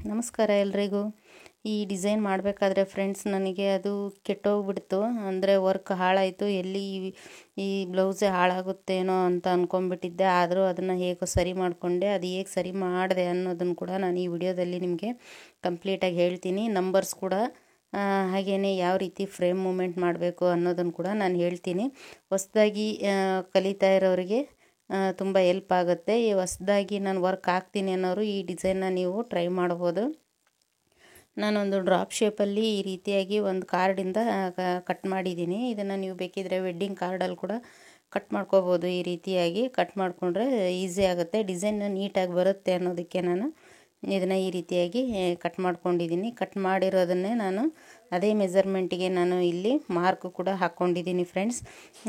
ನಮಸ್ಕಾರ ಎಲ್ರಿಗೂ. ಈ ಡಿಸೈನ್ ಮಾಡಬೇಕಾದ್ರೆ ಫ್ರೆಂಡ್ಸ್ ನನಗೆ ಅದು ಕೆಟ್ಟೋಗ್ಬಿಡ್ತು. ಅಂದರೆ ವರ್ಕ್ ಹಾಳಾಯಿತು. ಎಲ್ಲಿ ಈ ಬ್ಲೌಸೇ ಹಾಳಾಗುತ್ತೇನೋ ಅಂತ ಅಂದ್ಕೊಂಡ್ಬಿಟ್ಟಿದ್ದೆ. ಆದರೂ ಅದನ್ನು ಹೇಗೋ ಸರಿ ಮಾಡಿಕೊಂಡೆ. ಅದು ಹೇಗೆ ಸರಿ ಮಾಡಿದೆ ಅನ್ನೋದನ್ನು ಕೂಡ ನಾನು ಈ ವಿಡಿಯೋದಲ್ಲಿ ನಿಮಗೆ ಕಂಪ್ಲೀಟಾಗಿ ಹೇಳ್ತೀನಿ. ನಂಬರ್ಸ್ ಕೂಡ ಹಾಗೆಯೇ ಯಾವ ರೀತಿ ಫ್ರೇಮ್ ಮೂಮೆಂಟ್ ಮಾಡಬೇಕು ಅನ್ನೋದನ್ನು ಕೂಡ ನಾನು ಹೇಳ್ತೀನಿ. ಹೊಸದಾಗಿ ಕಲಿತಾ ಇರೋರಿಗೆ ತುಂಬ ಹೆಲ್ಪ್ ಆಗುತ್ತೆ. ಈ ಹೊಸದಾಗಿ ನಾನು ವರ್ಕ್ ಹಾಕ್ತೀನಿ ಅನ್ನೋರು ಈ ಡಿಸೈನ್ನ ನೀವು ಟ್ರೈ ಮಾಡ್ಬೋದು. ನಾನೊಂದು ಡ್ರಾಪ್ ಶೇಪಲ್ಲಿ ಈ ರೀತಿಯಾಗಿ ಒಂದು ಕಾರ್ಡಿಂದ ಕಟ್ ಮಾಡಿದ್ದೀನಿ. ಇದನ್ನು ನೀವು ಬೇಕಿದ್ರೆ ವೆಡ್ಡಿಂಗ್ ಕಾರ್ಡಲ್ಲಿ ಕೂಡ ಕಟ್ ಮಾಡ್ಕೋಬೋದು. ಈ ರೀತಿಯಾಗಿ ಕಟ್ ಮಾಡಿಕೊಂಡ್ರೆ ಈಸಿ ಆಗುತ್ತೆ, ಡಿಸೈನ್ ನೀಟಾಗಿ ಬರುತ್ತೆ ಅನ್ನೋದಕ್ಕೆ ನಾನು ಇದನ್ನು ಈ ರೀತಿಯಾಗಿ ಕಟ್ ಮಾಡ್ಕೊಂಡಿದ್ದೀನಿ. ಕಟ್ ಮಾಡಿರೋದನ್ನೇ ನಾನು ಅದೇ ಮೆಜರ್ಮೆಂಟಿಗೆ ನಾನು ಇಲ್ಲಿ ಮಾರ್ಕ್ ಕೂಡ ಹಾಕ್ಕೊಂಡಿದ್ದೀನಿ ಫ್ರೆಂಡ್ಸ್.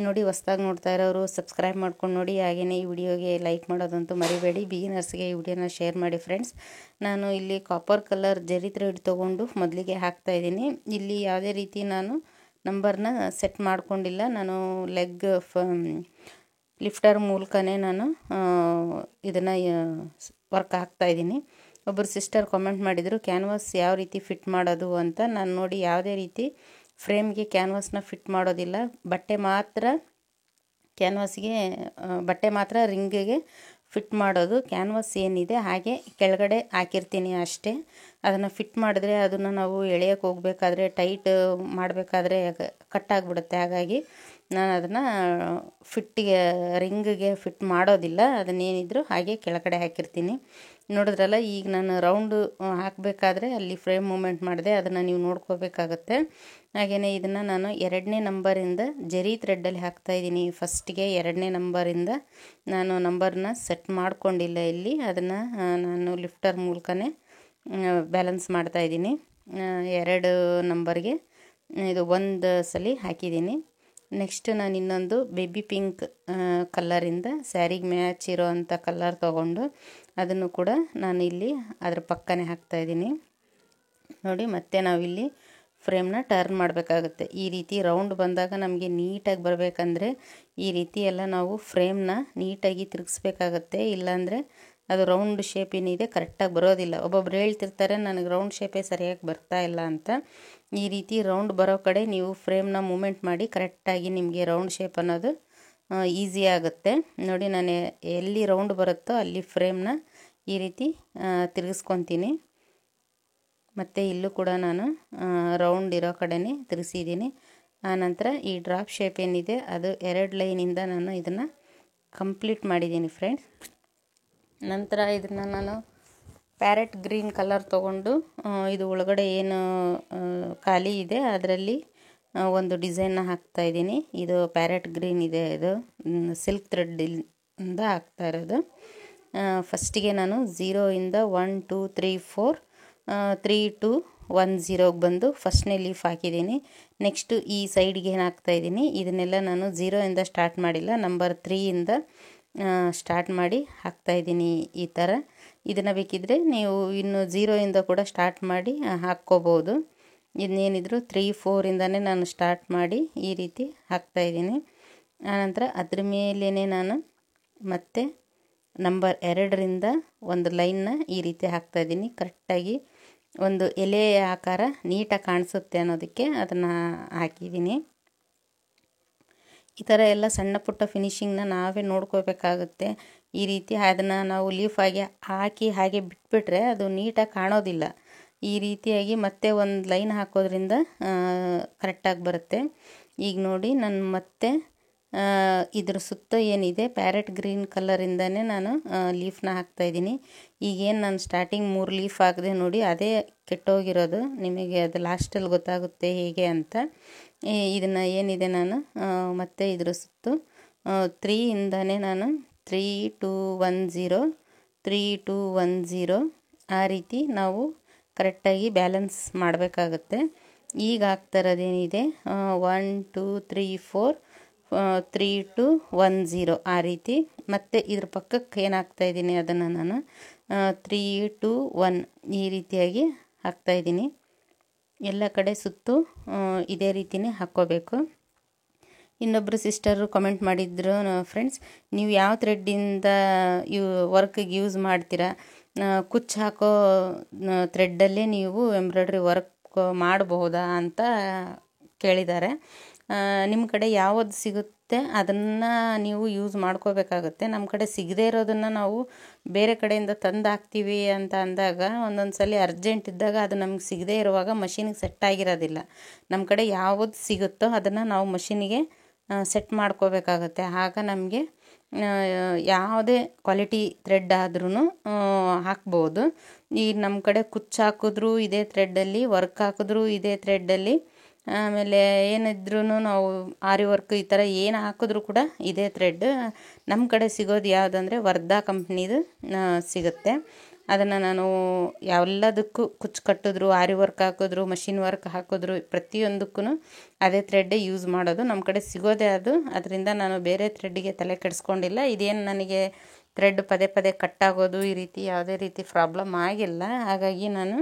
ನೋಡಿ, ಹೊಸ್ದಾಗಿ ನೋಡ್ತಾ ಇರೋರು ಸಬ್ಸ್ಕ್ರೈಬ್ ಮಾಡ್ಕೊಂಡು ನೋಡಿ. ಹಾಗೆಯೇ ಈ ವಿಡಿಯೋಗೆ ಲೈಕ್ ಮಾಡೋದಂತೂ ಮರಿಬೇಡಿ. ಬಿಗಿನರ್ಸ್ಗೆ ಈ ವಿಡಿಯೋನ ಶೇರ್ ಮಾಡಿ ಫ್ರೆಂಡ್ಸ್. ನಾನು ಇಲ್ಲಿ ಕಾಪರ್ ಕಲರ್ ಜರಿ ಥ್ರೆಡ್ ತೊಗೊಂಡು ಮೊದಲಿಗೆ ಹಾಕ್ತಾಯಿದ್ದೀನಿ. ಇಲ್ಲಿ ಯಾವುದೇ ರೀತಿ ನಾನು ನಂಬರ್ನ ಸೆಟ್ ಮಾಡ್ಕೊಂಡಿಲ್ಲ. ನಾನು ಲೆಗ್ ಲಿಫ್ಟರ್ ಮೂಲಕನೇ ನಾನು ಇದನ್ನು ವರ್ಕ್ ಹಾಕ್ತಾಯಿದ್ದೀನಿ. ಒಬ್ಬರು ಸಿಸ್ಟರ್ ಕಾಮೆಂಟ್ ಮಾಡಿದರು, ಕ್ಯಾನ್ವಾಸ್ ಯಾವ ರೀತಿ ಫಿಟ್ ಮಾಡೋದು ಅಂತ. ನಾನು ನೋಡಿ ಯಾವುದೇ ರೀತಿ ಫ್ರೇಮ್ಗೆ ಕ್ಯಾನ್ವಾಸ್ನ ಫಿಟ್ ಮಾಡೋದಿಲ್ಲ. ಬಟ್ಟೆ ಮಾತ್ರ ರಿಂಗಿಗೆ ಫಿಟ್ ಮಾಡೋದು. ಕ್ಯಾನ್ವಾಸ್ ಏನಿದೆ ಹಾಗೆ ಕೆಳಗಡೆ ಹಾಕಿರ್ತೀನಿ ಅಷ್ಟೇ. ಅದನ್ನು ಫಿಟ್ ಮಾಡಿದ್ರೆ ಅದನ್ನು ನಾವು ಎಳೆಯೋಕ್ಕೆ ಹೋಗಬೇಕಾದ್ರೆ ಟೈಟ್ ಮಾಡಬೇಕಾದ್ರೆ ಕಟ್ಟಾಗ್ಬಿಡುತ್ತೆ. ಹಾಗಾಗಿ ನಾನು ಅದನ್ನು ರಿಂಗಿಗೆ ಫಿಟ್ ಮಾಡೋದಿಲ್ಲ. ಅದನ್ನೇನಿದ್ರು ಹಾಗೆ ಕೆಳಗಡೆ ಹಾಕಿರ್ತೀನಿ. ನೋಡಿದ್ರಲ್ಲ, ಈಗ ನಾನು ರೌಂಡು ಹಾಕಬೇಕಾದ್ರೆ ಅಲ್ಲಿ ಫ್ರೇಮ್ ಮೂಮೆಂಟ್ ಮಾಡಿದೆ, ಅದನ್ನು ನೀವು ನೋಡ್ಕೋಬೇಕಾಗತ್ತೆ. ಹಾಗೆಯೇ ಇದನ್ನು ನಾನು 2ನೇ ನಂಬರಿಂದ ಜರಿ ಥ್ರೆಡ್ಡಲ್ಲಿ ಹಾಕ್ತಾಯಿದ್ದೀನಿ. ಫಸ್ಟಿಗೆ 2ನೇ ನಂಬರಿಂದ ನಾನು ನಂಬರ್ನ ಸೆಟ್ ಮಾಡ್ಕೊಂಡಿಲ್ಲ ಇಲ್ಲಿ. ಅದನ್ನು ನಾನು ಲಿಫ್ಟರ್ ಮೂಲಕನೇ ಬ್ಯಾಲೆನ್ಸ್ ಮಾಡ್ತಾಯಿದ್ದೀನಿ. 2 ನಂಬರ್ಗೆ ಇದು ಒಂದು ಸಲ ಹಾಕಿದ್ದೀನಿ. ನೆಕ್ಸ್ಟ್ ನಾನು ಇನ್ನೊಂದು ಬೇಬಿ ಪಿಂಕ್ ಕಲ್ಲರಿಂದ ಸ್ಯಾರಿಗೆ ಮ್ಯಾಚ್ ಇರೋ ಅಂಥ ಕಲ್ಲರ್ ತೊಗೊಂಡು ಅದನ್ನು ಕೂಡ ನಾನು ಇಲ್ಲಿ ಅದ್ರ ಪಕ್ಕನೇ ಹಾಕ್ತಾಯಿದ್ದೀನಿ. ನೋಡಿ, ಮತ್ತೆ ನಾವಿಲ್ಲಿ ಫ್ರೇಮ್ನ ಟರ್ನ್ ಮಾಡಬೇಕಾಗುತ್ತೆ. ಈ ರೀತಿ ರೌಂಡ್ ಬಂದಾಗ ನಮಗೆ ನೀಟಾಗಿ ಬರಬೇಕಂದ್ರೆ ಈ ರೀತಿ ಎಲ್ಲ ನಾವು ಫ್ರೇಮ್ನ ನೀಟಾಗಿ ತಿರುಗಿಸ್ಬೇಕಾಗತ್ತೆ. ಇಲ್ಲಾಂದರೆ ಅದು ರೌಂಡ್ ಶೇಪ್ ಏನಿದೆ ಕರೆಕ್ಟಾಗಿ ಬರೋದಿಲ್ಲ. ಒಬ್ಬೊಬ್ರು ಹೇಳ್ತಿರ್ತಾರೆ ನನಗೆ ರೌಂಡ್ ಶೇಪೇ ಸರಿಯಾಗಿ ಬರ್ತಾ ಇಲ್ಲ ಅಂತ. ಈ ರೀತಿ ರೌಂಡ್ ಬರೋ ಕಡೆ ನೀವು ಫ್ರೇಮ್ನ ಮೂಮೆಂಟ್ ಮಾಡಿ ಕರೆಕ್ಟಾಗಿ ನಿಮಗೆ ರೌಂಡ್ ಶೇಪ್ ಅನ್ನೋದು ಈಸಿ ಆಗುತ್ತೆ. ನೋಡಿ, ನಾನು ಎಲ್ಲಿ ರೌಂಡ್ ಬರುತ್ತೋ ಅಲ್ಲಿ ಫ್ರೇಮ್ನ ಈ ರೀತಿ ತಿರುಗಿಸ್ಕೊತೀನಿ. ಮತ್ತು ಇಲ್ಲೂ ಕೂಡ ನಾನು ರೌಂಡ್ ಇರೋ ಕಡೆನೇ ತಿರುಗಿಸಿದ್ದೀನಿ. ಆನಂತರ ಈ ಡ್ರಾಪ್ ಶೇಪ್ ಏನಿದೆ ಅದು 2 ಲೈನಿಂದ ನಾನು ಇದನ್ನು ಕಂಪ್ಲೀಟ್ ಮಾಡಿದ್ದೀನಿ ಫ್ರೆಂಡ್ಸ್. ನಂತರ ಇದನ್ನು ನಾನು ಪ್ಯಾರೆಟ್ ಗ್ರೀನ್ ಕಲರ್ ತೊಗೊಂಡು ಇದು ಒಳಗಡೆ ಏನು ಖಾಲಿ ಇದೆ ಅದರಲ್ಲಿ ಒಂದು ಡಿಸೈನ್ನ ಹಾಕ್ತಾಯಿದ್ದೀನಿ. ಇದು ಪ್ಯಾರೆಟ್ ಗ್ರೀನ್ ಇದೆ, ಇದು ಸಿಲ್ಕ್ ಥ್ರೆಡ್ಡಿಂದ ಹಾಕ್ತಾ ಇರೋದು. ಫಸ್ಟಿಗೆ ನಾನು 0ಇಂದ 1 2 3 4 3 2 1 0ಗೆ ಬಂದು ಫಸ್ಟ್ನೇ ಲೀಫ್ ಹಾಕಿದ್ದೀನಿ. ನೆಕ್ಸ್ಟು ಈ ಸೈಡ್ಗೆ ಏನು ಹಾಕ್ತಾಯಿದ್ದೀನಿ, ಇದನ್ನೆಲ್ಲ ನಾನು 0ಇಂದ ಸ್ಟಾರ್ಟ್ ಮಾಡಿಲ್ಲ, ನಂಬರ್ 3ಇಂದ ಸ್ಟಾರ್ಟ್ ಮಾಡಿ ಹಾಕ್ತಾಯಿದ್ದೀನಿ. ಈ ಥರ ಇದನ್ನು ಬೇಕಿದ್ದರೆ ನೀವು ಇನ್ನು 0ಇಂದ ಕೂಡ ಸ್ಟಾರ್ಟ್ ಮಾಡಿ ಹಾಕ್ಕೋಬೋದು. ಇನ್ನೇನಿದ್ರು 3 4ಇಂದನೇ ನಾನು ಸ್ಟಾರ್ಟ್ ಮಾಡಿ ಈ ರೀತಿ ಹಾಕ್ತಾಯಿದ್ದೀನಿ. ಆನಂತರ ಅದ್ರ ಮೇಲೇ ನಾನು ಮತ್ತೆ ನಂಬರ್ 2ರಿಂದ ಒಂದು ಲೈನ್ನ ಈ ರೀತಿ ಹಾಕ್ತಾಯಿದ್ದೀನಿ. ಕರೆಕ್ಟಾಗಿ ಒಂದು ಎಲೆಯ ಆಕಾರ ನೀಟಾಗಿ ಕಾಣಿಸುತ್ತೆ ಅನ್ನೋದಕ್ಕೆ ಅದನ್ನು ಹಾಕಿದ್ದೀನಿ. ಈ ಥರ ಎಲ್ಲ ಸಣ್ಣ ಪುಟ್ಟ ಫಿನಿಶಿಂಗ್ನ ನಾವೇ ನೋಡ್ಕೋಬೇಕಾಗುತ್ತೆ. ಈ ರೀತಿ ಅದನ್ನು ನಾವು ಲೀಫಾಗಿ ಹಾಕಿ ಹಾಗೆ ಬಿಟ್ಬಿಟ್ರೆ ಅದು ನೀಟಾಗಿ ಕಾಣೋದಿಲ್ಲ. ಈ ರೀತಿಯಾಗಿ ಮತ್ತೆ ಒಂದು ಲೈನ್ ಹಾಕೋದ್ರಿಂದ ಕರೆಕ್ಟಾಗಿ ಬರುತ್ತೆ. ಈಗ ನೋಡಿ, ನಾನು ಮತ್ತೆ ಇದ್ರ ಸುತ್ತ ಏನಿದೆ ಪ್ಯಾರೆಟ್ ಗ್ರೀನ್ ಕಲರಿಂದನೇ ನಾನು ಲೀಫ್ನ ಹಾಕ್ತಾಯಿದ್ದೀನಿ. ಈಗೇನು ನಾನು ಸ್ಟಾರ್ಟಿಂಗ್ 3 ಲೀಫ್ ಹಾಕಿದೆ ನೋಡಿ, ಅದೇ ಕೆಟ್ಟೋಗಿರೋದು. ನಿಮಗೆ ಅದು ಲಾಸ್ಟಲ್ಲಿ ಗೊತ್ತಾಗುತ್ತೆ ಹೇಗೆ ಅಂತ. ಇದನ್ನು ಏನಿದೆ ನಾನು ಮತ್ತೆ ಇದ್ರ ಸುತ್ತು 3ಇಂದನೇ ನಾನು 3 2 1 0 3 2 1 0 ಆ ರೀತಿ ನಾವು ಕರೆಕ್ಟಾಗಿ ಬ್ಯಾಲೆನ್ಸ್ ಮಾಡಬೇಕಾಗತ್ತೆ. ಈಗ ಆಗ್ತಾ ಇರೋದೇನಿದೆ 1 2 3 4 3 2 1 0 ಆ ರೀತಿ. ಮತ್ತು ಇದ್ರ ಪಕ್ಕಕ್ಕೆ ಏನು ಹಾಕ್ತಾಯಿದ್ದೀನಿ ಅದನ್ನು ನಾನು 3 2 1 ಈ ರೀತಿಯಾಗಿ ಹಾಕ್ತಾಯಿದ್ದೀನಿ. ಎಲ್ಲ ಕಡೆ ಸುತ್ತು ಇದೇ ರೀತಿಯೇ ಹಾಕ್ಕೋಬೇಕು. ಇನ್ನೊಬ್ಬರು ಸಿಸ್ಟರು ಕಮೆಂಟ್ ಮಾಡಿದ್ರು, ಫ್ರೆಂಡ್ಸ್ ನೀವು ಯಾವ ಥ್ರೆಡ್ಡಿಂದ ವರ್ಕಿಗೆ ಯೂಸ್ ಮಾಡ್ತೀರಾ, ಕುಚ್ಚು ಹಾಕೋ ಥ್ರೆಡ್ಡಲ್ಲೇ ನೀವು ಎಂಬ್ರಾಯ್ಡ್ರಿ ವರ್ಕ್ ಮಾಡಬಹುದಾ ಅಂತ ಕೇಳಿದ್ದಾರೆ. ನಿಮ್ಮ ಕಡೆ ಯಾವುದು ಸಿಗುತ್ತೆ ಅದನ್ನು ನೀವು ಯೂಸ್ ಮಾಡ್ಕೋಬೇಕಾಗುತ್ತೆ. ನಮ್ಮ ಕಡೆ ಸಿಗದೇ ಇರೋದನ್ನು ನಾವು ಬೇರೆ ಕಡೆಯಿಂದ ತಂದು ಹಾಕ್ತೀವಿ ಅಂತ ಅಂದಾಗ ಒಂದೊಂದು ಸಲ ಅರ್ಜೆಂಟ್ ಇದ್ದಾಗ ಅದು ನಮ್ಗೆ ಸಿಗದೇ ಇರುವಾಗ ಮಷಿನಿಗೆ ಸೆಟ್ ಆಗಿರೋದಿಲ್ಲ. ನಮ್ಮ ಕಡೆ ಯಾವುದು ಸಿಗುತ್ತೋ ಅದನ್ನು ನಾವು ಮಷಿನಿಗೆ ಸೆಟ್ ಮಾಡ್ಕೋಬೇಕಾಗತ್ತೆ. ಆಗ ನಮಗೆ ಯಾವುದೇ ಕ್ವಾಲಿಟಿ ಥ್ರೆಡ್ ಆದ್ರೂ ಹಾಕ್ಬೋದು. ಈಗ ನಮ್ಮ ಕಡೆ ಕುಚ್ಚು ಹಾಕಿದ್ರೂ ಇದೇ ಥ್ರೆಡ್ಡಲ್ಲಿ, ವರ್ಕ್ ಹಾಕಿದ್ರೂ ಇದೇ ಥ್ರೆಡ್ಡಲ್ಲಿ, ಆಮೇಲೆ ಏನಿದ್ರೂ ನಾವು ಆರಿ ವರ್ಕ್ ಈ ಥರ ಏನು ಹಾಕಿದ್ರೂ ಕೂಡ ಇದೇ ಥ್ರೆಡ್. ನಮ್ಮ ಕಡೆ ಸಿಗೋದು ಯಾವುದಂದರೆ ವರ್ಧಾ ಕಂಪ್ನಿದು ಸಿಗುತ್ತೆ. ಅದನ್ನು ನಾನು ಎಲ್ಲದಕ್ಕೂ ಕುಚ್ಚು ಕಟ್ಟಿದ್ರು, ಆರಿ ವರ್ಕ್ ಹಾಕಿದ್ರು, ಮಷಿನ್ ವರ್ಕ್ ಹಾಕಿದ್ರು ಪ್ರತಿಯೊಂದಕ್ಕೂ ಅದೇ ಥ್ರೆಡ್ಡೇ ಯೂಸ್ ಮಾಡೋದು. ನಮ್ಮ ಕಡೆ ಸಿಗೋದೇ ಅದು. ಅದರಿಂದ ನಾನು ಬೇರೆ ಥ್ರೆಡ್ಡಿಗೆ ತಲೆ ಕೆಡಿಸ್ಕೊಂಡಿಲ್ಲ. ಇದೇನು ನನಗೆ ಥ್ರೆಡ್ ಪದೇ ಪದೇ ಕಟ್ಟಾಗೋದು ಈ ರೀತಿ ಯಾವುದೇ ರೀತಿ ಪ್ರಾಬ್ಲಮ್ ಆಗಿಲ್ಲ. ಹಾಗಾಗಿ ನಾನು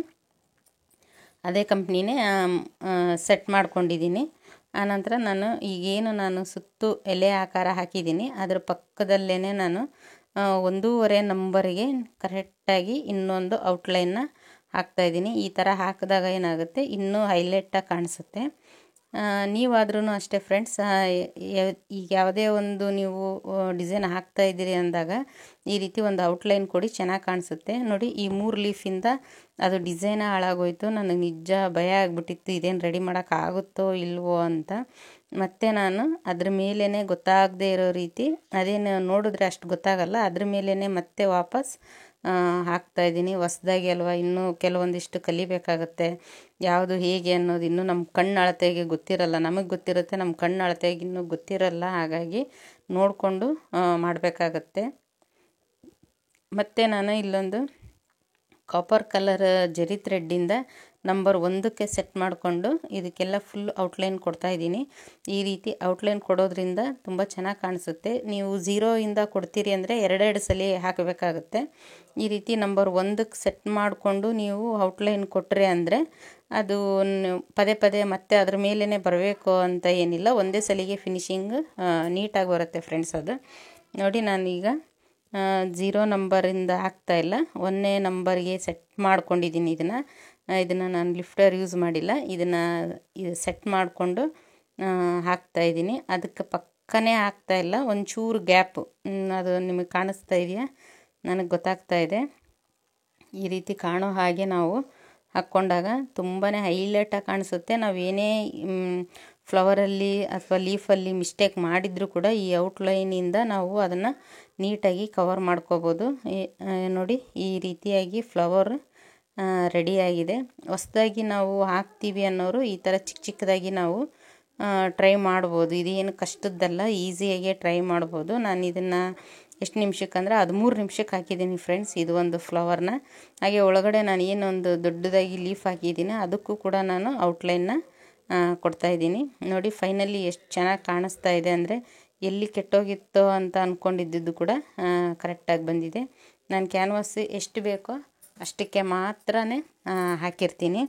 ಅದೇ ಕಂಪ್ನಿನೇ ಸೆಟ್ ಮಾಡ್ಕೊಂಡಿದ್ದೀನಿ. ಆನಂತರ ನಾನು ಈಗೇನು ನಾನು ಸುತ್ತು ಎಲೆ ಆಕಾರ ಹಾಕಿದ್ದೀನಿ ಅದರ ಪಕ್ಕದಲ್ಲೇ ನಾನು 1.5 ನಂಬರಿಗೆ ಕರೆಕ್ಟಾಗಿ ಇನ್ನೊಂದು ಔಟ್ಲೈನ್ನ ಹಾಕ್ತಾಯಿದ್ದೀನಿ. ಈ ಥರ ಹಾಕಿದಾಗ ಏನಾಗುತ್ತೆ, ಇನ್ನೂ ಹೈಲೈಟಾಗಿ ಕಾಣಿಸುತ್ತೆ. ನೀವಾದ್ರೂ ಅಷ್ಟೇ ಫ್ರೆಂಡ್ಸ್, ಈಗ ಯಾವುದೇ ಒಂದು ನೀವು ಡಿಸೈನ್ ಹಾಕ್ತಾಯಿದ್ದೀರಿ ಅಂದಾಗ ಈ ರೀತಿ ಒಂದು ಔಟ್ಲೈನ್ ಕೊಡಿ, ಚೆನ್ನಾಗಿ ಕಾಣಿಸುತ್ತೆ. ನೋಡಿ, ಈ 3 ಲೀಫಿಂದ ಅದು ಡಿಸೈನೇ ಹಾಳಾಗೋಯ್ತು. ನನಗೆ ನಿಜ ಭಯ ಆಗಿಬಿಟ್ಟಿತ್ತು, ಇದೇನು ರೆಡಿ ಮಾಡೋಕ್ಕಾಗುತ್ತೋ ಇಲ್ವೋ ಅಂತ. ಮತ್ತು ನಾನು ಅದ್ರ ಮೇಲೇ ಗೊತ್ತಾಗದೇ ಇರೋ ರೀತಿ, ಅದೇನು ನೋಡಿದ್ರೆ ಅಷ್ಟು ಗೊತ್ತಾಗಲ್ಲ, ಅದ್ರ ಮೇಲೇ ಮತ್ತೆ ವಾಪಸ್ ಹಾಕ್ತಾಯಿದ್ದೀನಿ. ಹೊಸ್ದಾಗಿ ಅಲ್ವಾ, ಇನ್ನೂ ಕೆಲವೊಂದಿಷ್ಟು ಕಲಿಬೇಕಾಗತ್ತೆ. ಯಾವುದು ಹೇಗೆ ಅನ್ನೋದು ಇನ್ನೂ ನಮ್ಮ ಕಣ್ಣು ಅಳತೆಗೆ ಗೊತ್ತಿರಲ್ಲ. ನಮಗೆ ಗೊತ್ತಿರುತ್ತೆ, ನಮ್ಮ ಕಣ್ಣು ಅಳತೆಗೆ ಇನ್ನೂ ಗೊತ್ತಿರಲ್ಲ. ಹಾಗಾಗಿ ನೋಡಿಕೊಂಡು ಮಾಡಬೇಕಾಗತ್ತೆ. ಮತ್ತು ನಾನು ಇಲ್ಲೊಂದು ಕಾಪರ್ ಕಲರ್ ಜರಿ ಥ್ರೆಡ್ಡಿಂದ ನಂಬರ್ 1ಕ್ಕೆ ಸೆಟ್ ಮಾಡಿಕೊಂಡು ಇದಕ್ಕೆಲ್ಲ ಫುಲ್ ಔಟ್ಲೈನ್ ಕೊಡ್ತಾಯಿದ್ದೀನಿ. ಈ ರೀತಿ ಔಟ್ಲೈನ್ ಕೊಡೋದ್ರಿಂದ ತುಂಬ ಚೆನ್ನಾಗಿ ಕಾಣಿಸುತ್ತೆ. ನೀವು 0ಇಂದ ಕೊಡ್ತೀರಿ ಅಂದರೆ 2 ಸಲ ಹಾಕಬೇಕಾಗುತ್ತೆ. ಈ ರೀತಿ ನಂಬರ್ 1ಕ್ಕೆ ಸೆಟ್ ಮಾಡಿಕೊಂಡು ನೀವು ಔಟ್ಲೈನ್ ಕೊಟ್ಟರೆ ಅಂದರೆ ಅದು ಪದೇ ಪದೇ ಮತ್ತೆ ಅದ್ರ ಮೇಲೇ ಬರಬೇಕು ಅಂತ ಏನಿಲ್ಲ, ಒಂದೇ ಸಲಿಗೆ ಫಿನಿಶಿಂಗ್ ನೀಟಾಗಿ ಬರುತ್ತೆ ಫ್ರೆಂಡ್ಸ್. ಅದು ನೋಡಿ, ನಾನೀಗ 0 ನಂಬರಿಂದ ಹಾಕ್ತಾಯಿಲ್ಲ, 1ನೇ ನಂಬರ್ಗೆ ಸೆಟ್ ಮಾಡ್ಕೊಂಡಿದ್ದೀನಿ. ಇದನ್ನು ನಾನು ಲಿಫ್ಟರ್ ಯೂಸ್ ಮಾಡಿಲ್ಲ, ಇದನ್ನು ಸೆಟ್ ಮಾಡಿಕೊಂಡು ಹಾಕ್ತಾಯಿದ್ದೀನಿ. ಅದಕ್ಕೆ ಪಕ್ಕನೇ ಹಾಕ್ತಾಯಿಲ್ಲ, ಒಂಚೂರು ಗ್ಯಾಪು, ಅದು ನಿಮಗೆ ಕಾಣಿಸ್ತಾ ಇದೆಯಾ, ನನಗೆ ಗೊತ್ತಾಗ್ತಾ ಇದೆ. ಈ ರೀತಿ ಕಾಣೋ ಹಾಗೆ ನಾವು ಹಾಕ್ಕೊಂಡಾಗ ತುಂಬಾ ಹೈಲೈಟಾಗಿ ಕಾಣಿಸುತ್ತೆ. ನಾವೇನೇ ಫ್ಲವರಲ್ಲಿ ಅಥವಾ ಲೀಫಲ್ಲಿ ಮಿಸ್ಟೇಕ್ ಮಾಡಿದರೂ ಕೂಡ ಈ ಔಟ್ಲೈನಿಂದ ನಾವು ಅದನ್ನು ನೀಟಾಗಿ ಕವರ್ ಮಾಡ್ಕೋಬೋದು. ನೋಡಿ, ಈ ರೀತಿಯಾಗಿ ಫ್ಲವರ್ ರೆಡಿಯಾಗಿದೆ. ಹೊಸ್ದಾಗಿ ನಾವು ಹಾಕ್ತೀವಿ ಅನ್ನೋರು ಈ ಥರ ಚಿಕ್ಕ ಚಿಕ್ಕದಾಗಿ ನಾವು ಟ್ರೈ ಮಾಡ್ಬೋದು. ಇದೇನು ಕಷ್ಟದ್ದಲ್ಲ, ಈಸಿಯಾಗೆ ಟ್ರೈ ಮಾಡ್ಬೋದು. ನಾನು ಇದನ್ನು ಎಷ್ಟು ನಿಮಿಷಕ್ಕೆ ಅಂದರೆ 13 ನಿಮಿಷಕ್ಕೆ ಹಾಕಿದ್ದೀನಿ ಫ್ರೆಂಡ್ಸ್, ಇದು ಒಂದು ಫ್ಲವರ್ನ. ಹಾಗೆ ಒಳಗಡೆ ನಾನು ಏನೊಂದು ದೊಡ್ಡದಾಗಿ ಲೀಫ್ ಹಾಕಿದ್ದೀನಿ ಅದಕ್ಕೂ ಕೂಡ ನಾನು ಔಟ್ಲೈನ್ನ ಕೊಡ್ತಾಯಿದ್ದೀನಿ. ನೋಡಿ, ಫೈನಲಿ ಎಷ್ಟು ಚೆನ್ನಾಗಿ ಕಾಣಿಸ್ತಾ ಇದೆ ಅಂದರೆ, ಎಲ್ಲಿ ಕೆಟ್ಟೋಗಿತ್ತೋ ಅಂತ ಅಂದ್ಕೊಂಡಿದ್ದು ಕೂಡ ಕರೆಕ್ಟಾಗಿ ಬಂದಿದೆ. ನಾನು ಕ್ಯಾನ್ವಾಸ್ ಎಷ್ಟು ಬೇಕೋ ಅಷ್ಟಕ್ಕೆ ಮಾತ್ರ ಹಾಕಿರ್ತೀನಿ.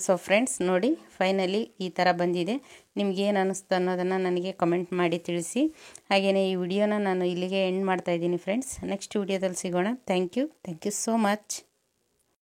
ಸೊ ಫ್ರೆಂಡ್ಸ್, ನೋಡಿ, ಫೈನಲಿ ಈ ಥರ ಬಂದಿದೆ. ನಿಮಗೇನು ಅನ್ನಿಸ್ತು ಅನ್ನೋದನ್ನು ನನಗೆ ಕಮೆಂಟ್ ಮಾಡಿ ತಿಳಿಸಿ. ಹಾಗೆಯೇ ಈ ವಿಡಿಯೋನ ನಾನು ಇಲ್ಲಿಗೆ ಎಂಡ್ ಮಾಡ್ತಾಯಿದ್ದೀನಿ ಫ್ರೆಂಡ್ಸ್. ನೆಕ್ಸ್ಟ್ ವಿಡಿಯೋದಲ್ಲಿ ಸಿಗೋಣ. Thank you so much.